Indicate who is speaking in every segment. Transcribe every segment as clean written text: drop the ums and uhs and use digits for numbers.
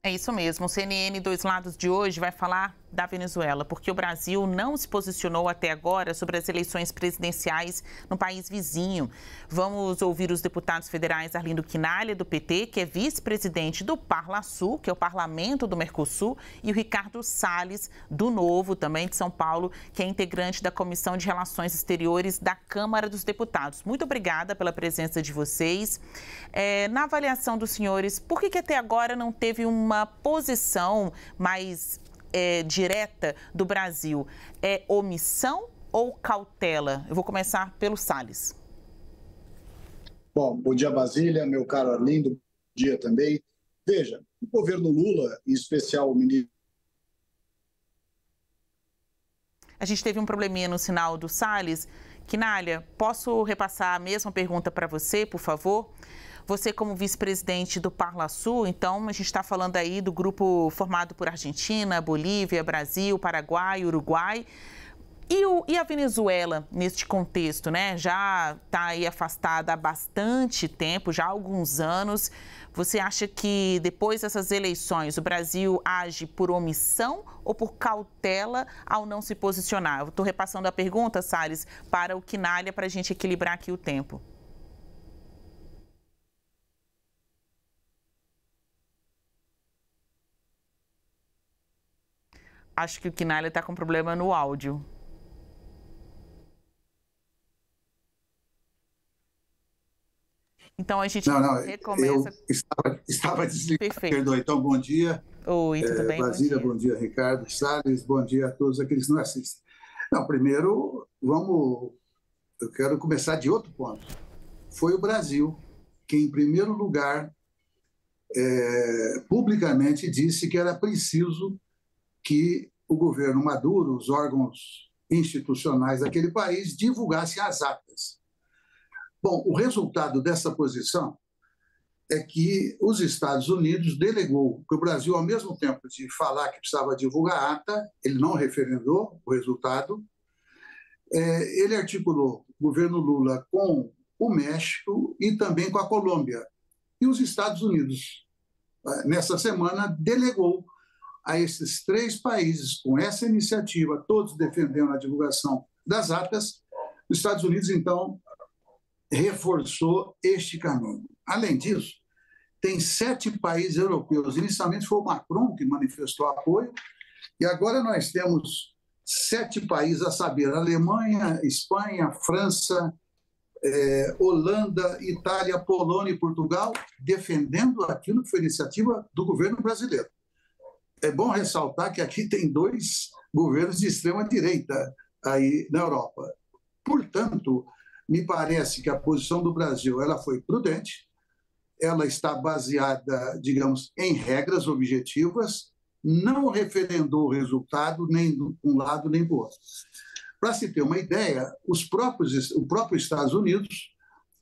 Speaker 1: É isso mesmo. O CNN Dois Lados de hoje vai falar da Venezuela, porque o Brasil não se posicionou até agora sobre as eleições presidenciais no país vizinho. Vamos ouvir os deputados federais Arlindo Quinalha, do PT, que é vice-presidente do Parlasul, que é o Parlamento do Mercosul, e o Ricardo Salles, do Novo, também de São Paulo, que é integrante da Comissão de Relações Exteriores da Câmara dos Deputados. Muito obrigada pela presença de vocês. Na avaliação dos senhores, por que até agora não teve uma posição mais direta do Brasil? É omissão ou cautela? Eu vou começar pelo Salles.
Speaker 2: Bom dia, Basília, meu caro Arlindo, bom dia também. Veja, o governo Lula, em especial o ministro...
Speaker 1: A gente teve um probleminha no sinal do Salles. Quinalha, posso repassar a mesma pergunta para você, por favor? Você como vice-presidente do Parlasul, então a gente está falando aí do grupo formado por Argentina, Bolívia, Brasil, Paraguai, Uruguai. E a Venezuela neste contexto, né? Já está aí afastada há bastante tempo, já há alguns anos. Você acha que depois dessas eleições o Brasil age por omissão ou por cautela ao não se posicionar? Eu estou repassando a pergunta, Salles, para o Quinalha para a gente equilibrar aqui o tempo. Acho que o Quinalha está com problema no áudio. Então a gente recomeça.
Speaker 3: Eu estava desligado.
Speaker 1: Perfeito.
Speaker 3: Perdoe. Então, bom dia.
Speaker 1: Oi, tudo bem?
Speaker 3: Basília, bom dia, Ricardo Salles, bom dia a todos aqueles que nos assistem. Não, primeiro, eu quero começar de outro ponto. Foi o Brasil que, em primeiro lugar, publicamente disse que era preciso que o governo Maduro, os órgãos institucionais daquele país, divulgassem as atas. Bom, o resultado dessa posição é que os Estados Unidos delegou que o Brasil, ao mesmo tempo de falar que precisava divulgar a ata, ele não referendou o resultado, ele articulou o governo Lula com o México e também com a Colômbia. E os Estados Unidos, nessa semana, delegou a esses 3 países, com essa iniciativa, todos defendendo a divulgação das atas, os Estados Unidos, então, reforçou este caminho. Além disso, tem 7 países europeus. Inicialmente foi o Macron que manifestou apoio, e agora nós temos 7 países, a saber, Alemanha, Espanha, França, Holanda, Itália, Polônia e Portugal, defendendo aquilo que foi iniciativa do governo brasileiro. É bom ressaltar que aqui tem 2 governos de extrema-direita aí na Europa. Portanto, me parece que a posição do Brasil ela foi prudente, ela está baseada, digamos, em regras objetivas, não referendou o resultado nem de um lado nem do outro. Para se ter uma ideia, o próprio Estados Unidos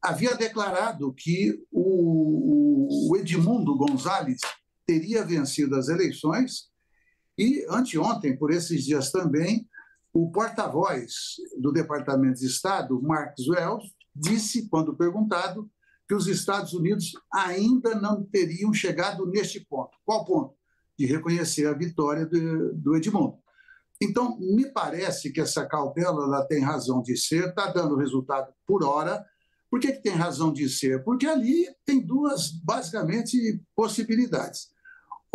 Speaker 3: havia declarado que o Edmundo González teria vencido as eleições e, anteontem, por esses dias também, o porta-voz do Departamento de Estado, Marcos Wells, disse, quando perguntado, que os Estados Unidos ainda não teriam chegado neste ponto. Qual ponto? De reconhecer a vitória do Edmundo. Então, me parece que essa cautela ela tem razão de ser, está dando resultado por hora. Por que tem razão de ser? Porque ali tem 2, basicamente, possibilidades.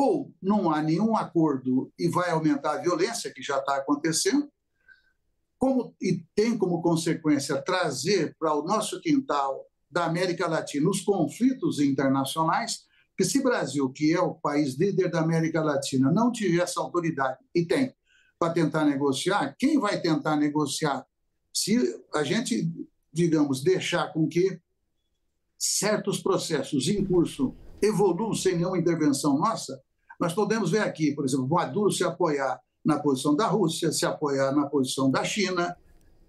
Speaker 3: Ou não há nenhum acordo e vai aumentar a violência, que já está acontecendo, e tem como consequência trazer para o nosso quintal da América Latina os conflitos internacionais, que se o Brasil, que é o país líder da América Latina, não tiver essa autoridade, e tem, para tentar negociar, quem vai tentar negociar? Se a gente, digamos, deixar com que certos processos em curso evoluam sem nenhuma intervenção nossa, nós podemos ver aqui, por exemplo, Maduro se apoiar na posição da Rússia, se apoiar na posição da China,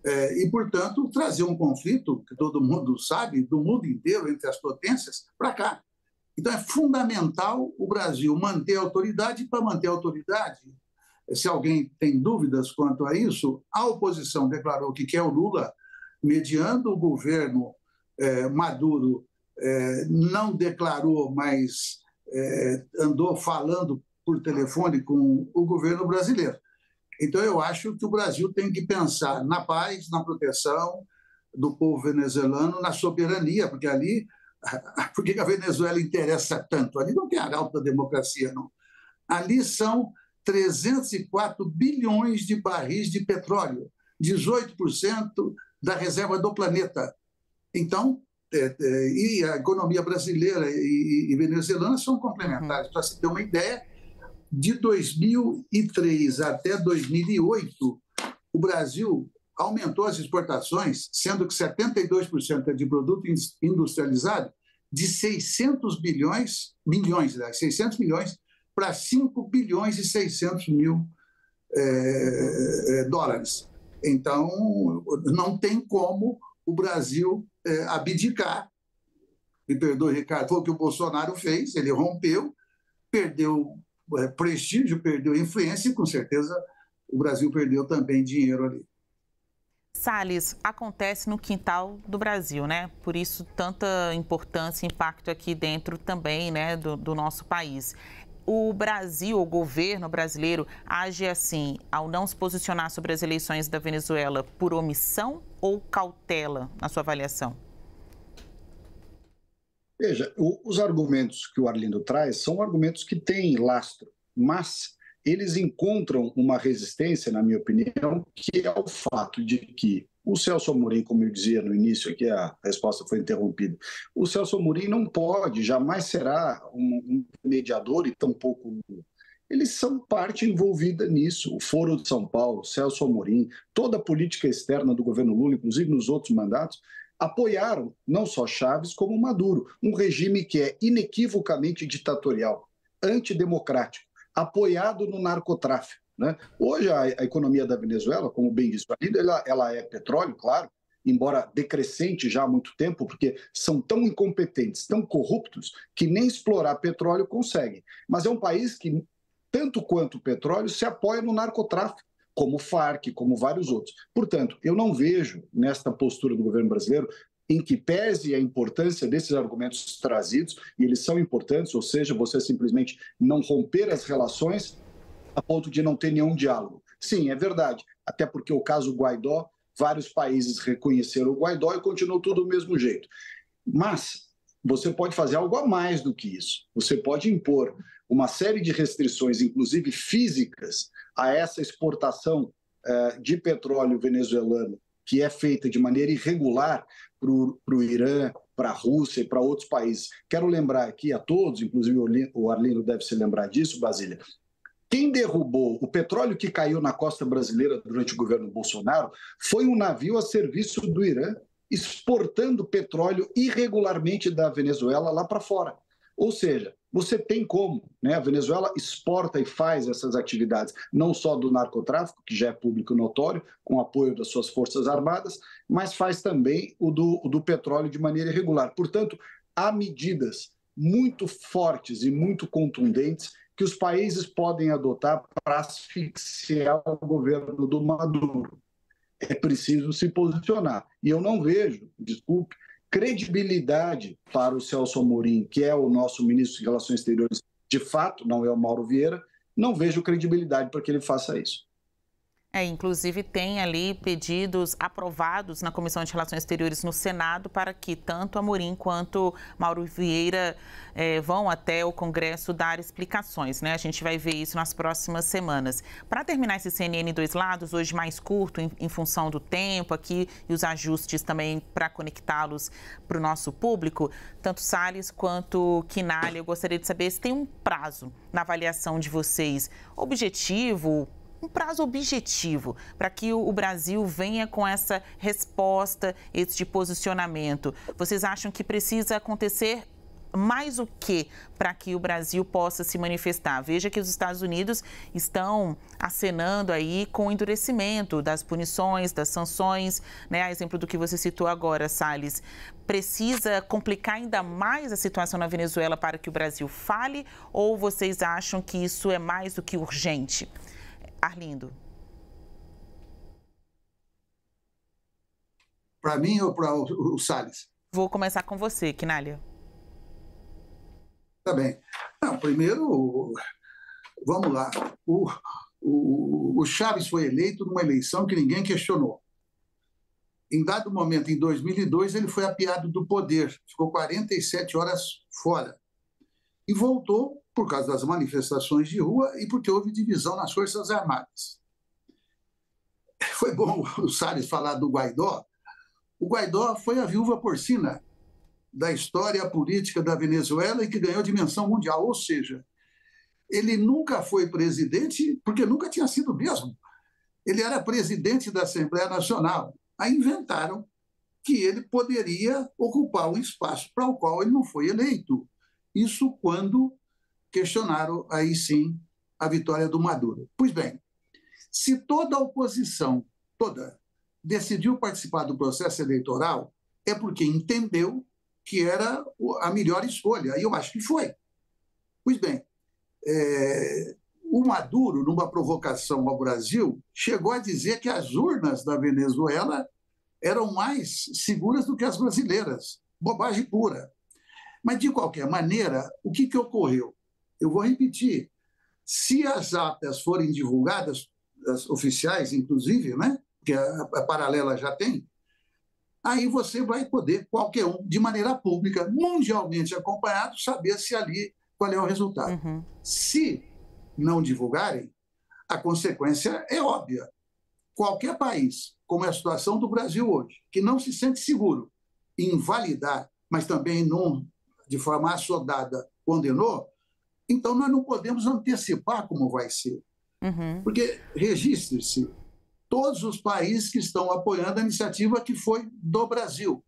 Speaker 3: e, portanto, trazer um conflito, que todo mundo sabe, do mundo inteiro, entre as potências, para cá. Então, é fundamental o Brasil manter a autoridade, e para manter a autoridade, se alguém tem dúvidas quanto a isso, a oposição declarou que quer o Lula, mediando o governo Maduro, não declarou, mas andou falando por telefone com o governo brasileiro. Então, eu acho que o Brasil tem que pensar na paz, na proteção do povo venezuelano, na soberania, porque ali, por que a Venezuela interessa tanto? Ali não tem arauto da democracia, não. Ali são 304 bilhões de barris de petróleo, 18% da reserva do planeta. Então, e a economia brasileira e venezuelana são complementares. Para se ter uma ideia, de 2003 até 2008, o Brasil aumentou as exportações, sendo que 72% é de produto industrializado, de 600 milhões para 5 bilhões e 600 mil dólares. Então, não tem como o Brasil abdicar. Me perdoe, Ricardo, foi o que o Bolsonaro fez, ele rompeu, perdeu prestígio, perdeu influência e, com certeza, o Brasil perdeu também dinheiro ali.
Speaker 1: Salles, acontece no quintal do Brasil, né? Por isso, tanta importância e impacto aqui dentro também, né, do nosso país. O Brasil, o governo brasileiro, age assim, ao não se posicionar sobre as eleições da Venezuela, por omissão ou cautela, na sua avaliação?
Speaker 2: Veja, os argumentos que o Arlindo traz são argumentos que têm lastro, mas eles encontram uma resistência, na minha opinião, que é o fato de que o Celso Amorim, como eu dizia no início aqui, a resposta foi interrompida, o Celso Amorim não pode, jamais será um mediador e tampouco eles são parte envolvida nisso. O Foro de São Paulo, Celso Amorim, toda a política externa do governo Lula, inclusive nos outros mandatos, apoiaram não só Chávez como Maduro, um regime que é inequivocamente ditatorial, antidemocrático, apoiado no narcotráfico, né? Hoje a economia da Venezuela, como bem disse o Arlindo, ela é petróleo, claro, embora decrescente já há muito tempo, porque são tão incompetentes, tão corruptos, que nem explorar petróleo conseguem. Mas é um país que, tanto quanto o petróleo, se apoia no narcotráfico, como o Farc, como vários outros. Portanto, eu não vejo nesta postura do governo brasileiro, em que pese a importância desses argumentos trazidos, e eles são importantes, ou seja, você simplesmente não romper as relações a ponto de não ter nenhum diálogo. Sim, é verdade, até porque o caso Guaidó, vários países reconheceram o Guaidó e continuou tudo do mesmo jeito. Mas você pode fazer algo a mais do que isso. Você pode impor uma série de restrições, inclusive físicas, a essa exportação de petróleo venezuelano, que é feita de maneira irregular para o Irã, para a Rússia e para outros países. Quero lembrar aqui a todos, inclusive o Arlindo deve se lembrar disso, Basília, quem derrubou o petróleo que caiu na costa brasileira durante o governo Bolsonaro foi um navio a serviço do Irã, exportando petróleo irregularmente da Venezuela lá para fora. Ou seja, você tem como, né? A Venezuela exporta e faz essas atividades, não só do narcotráfico, que já é público notório, com apoio das suas forças armadas, mas faz também o do petróleo de maneira irregular. Portanto, há medidas muito fortes e muito contundentes que os países podem adotar para asfixiar o governo do Maduro. É preciso se posicionar. E eu não vejo, desculpe, credibilidade para o Celso Amorim, que é o nosso ministro de Relações Exteriores, de fato, não é o Mauro Vieira, não vejo credibilidade para que ele faça isso.
Speaker 1: Inclusive tem ali pedidos aprovados na Comissão de Relações Exteriores no Senado para que tanto Amorim quanto Mauro Vieira vão até o Congresso dar explicações, né? A gente vai ver isso nas próximas semanas. Para terminar esse CNN Dois Lados, hoje mais curto em função do tempo aqui e os ajustes também para conectá-los para o nosso público, tanto Salles quanto Quinalha, eu gostaria de saber se tem um prazo na avaliação de vocês, objetivo, um prazo objetivo para que o Brasil venha com essa resposta, esse posicionamento. Vocês acham que precisa acontecer mais o que para que o Brasil possa se manifestar? Veja que os Estados Unidos estão acenando aí com o endurecimento das punições, das sanções, né? A exemplo do que você citou agora, Salles. Precisa complicar ainda mais a situação na Venezuela para que o Brasil fale, ou vocês acham que isso é mais do que urgente? Arlindo.
Speaker 3: Para mim ou para o Salles?
Speaker 1: Vou começar com você, Quinalha.
Speaker 3: Tá bem. primeiro, vamos lá. O Chaves foi eleito numa eleição que ninguém questionou. Em dado momento, em 2002, ele foi apiado do poder, ficou 47 horas fora. E voltou por causa das manifestações de rua e porque houve divisão nas Forças Armadas. Foi bom o Salles falar do Guaidó. O Guaidó foi a viúva porcina da história política da Venezuela e que ganhou dimensão mundial. Ou seja, ele nunca foi presidente porque nunca tinha sido mesmo. Ele era presidente da Assembleia Nacional. Aí inventaram que ele poderia ocupar um espaço para o qual ele não foi eleito. Isso quando questionaram, aí sim, a vitória do Maduro. Pois bem, se toda a oposição, decidiu participar do processo eleitoral, é porque entendeu que era a melhor escolha, e eu acho que foi. Pois bem, o Maduro, numa provocação ao Brasil, chegou a dizer que as urnas da Venezuela eram mais seguras do que as brasileiras. Bobagem pura. Mas, de qualquer maneira, o que ocorreu? Eu vou repetir. Se as atas forem divulgadas, as oficiais, inclusive, né, que a Paralela já tem, aí você vai poder, qualquer um, de maneira pública, mundialmente acompanhado, saber se ali qual é o resultado. Uhum. Se não divulgarem, a consequência é óbvia. Qualquer país, como é a situação do Brasil hoje, que não se sente seguro em invalidar, mas também não, de forma assodada, condenou, então nós não podemos antecipar como vai ser. Uhum. Porque, registre-se, todos os países que estão apoiando a iniciativa que foi do Brasil.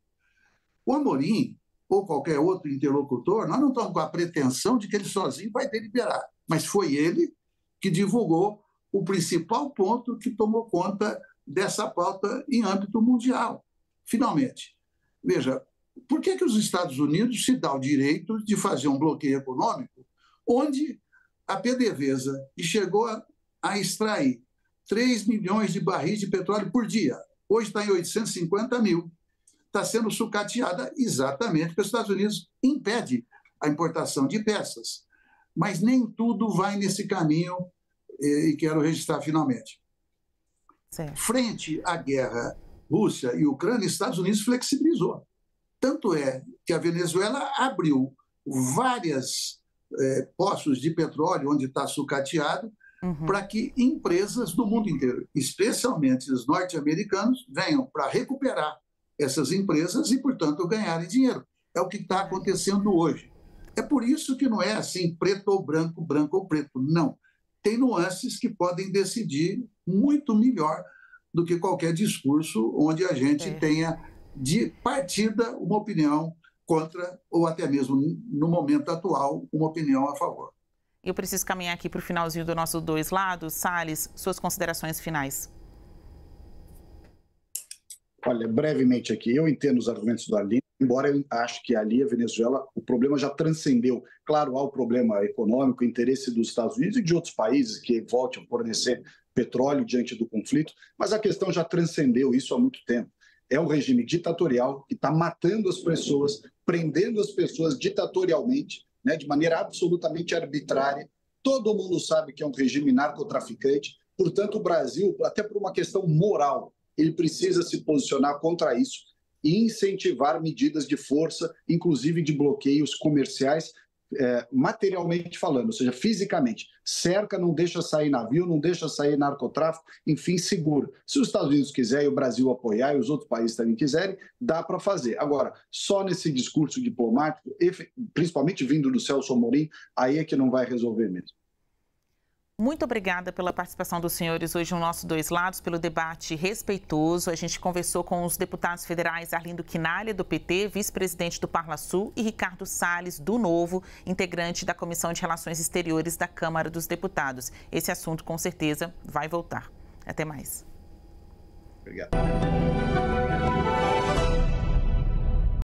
Speaker 3: O Amorim, ou qualquer outro interlocutor, nós não estamos com a pretensão de que ele sozinho vai deliberar, mas foi ele que divulgou o principal ponto que tomou conta dessa pauta em âmbito mundial. Finalmente, veja, por que os Estados Unidos se dão o direito de fazer um bloqueio econômico onde a PDVSA, que chegou a extrair 3 milhões de barris de petróleo por dia, hoje está em 850 mil, está sendo sucateada exatamente porque os Estados Unidos impede a importação de peças. Mas nem tudo vai nesse caminho e quero registrar finalmente. Certo. Frente à guerra Rússia e Ucrânia, os Estados Unidos flexibilizou. Tanto é que a Venezuela abriu várias poços de petróleo onde está sucateado, para que empresas do mundo inteiro, especialmente os norte-americanos, venham para recuperar essas empresas e, portanto, ganharem dinheiro. É o que está acontecendo hoje. É por isso que não é assim preto ou branco, branco ou preto. Não. Tem nuances que podem decidir muito melhor do que qualquer discurso onde a gente tenha de partida uma opinião contra ou até mesmo, no momento atual, uma opinião a favor.
Speaker 1: Eu preciso caminhar aqui para o finalzinho do nosso Dois Lados. Salles, suas considerações finais.
Speaker 2: Olha, brevemente aqui, eu entendo os argumentos do Arlindo, embora eu acho que ali a Venezuela, o problema já transcendeu. Claro, há o problema econômico, interesse dos Estados Unidos e de outros países que voltam a fornecer petróleo diante do conflito, mas a questão já transcendeu isso há muito tempo. É um regime ditatorial que está matando as pessoas, prendendo as pessoas ditatorialmente, né, de maneira absolutamente arbitrária. Todo mundo sabe que é um regime narcotraficante, portanto, o Brasil, até por uma questão moral, ele precisa se posicionar contra isso e incentivar medidas de força, inclusive de bloqueios comerciais, materialmente falando, ou seja, fisicamente. Cerca, não deixa sair navio, não deixa sair narcotráfico, enfim, segura. Se os Estados Unidos quiserem, o Brasil apoiar e os outros países também quiserem, dá para fazer. Agora, só nesse discurso diplomático, principalmente vindo do Celso Amorim, aí é que não vai resolver mesmo.
Speaker 1: Muito obrigada pela participação dos senhores hoje no nosso Dois Lados, pelo debate respeitoso. A gente conversou com os deputados federais Arlindo Quinalha, do PT, vice-presidente do Parlasul, e Ricardo Salles, do Novo, integrante da Comissão de Relações Exteriores da Câmara dos Deputados. Esse assunto, com certeza, vai voltar. Até mais.
Speaker 2: Obrigado.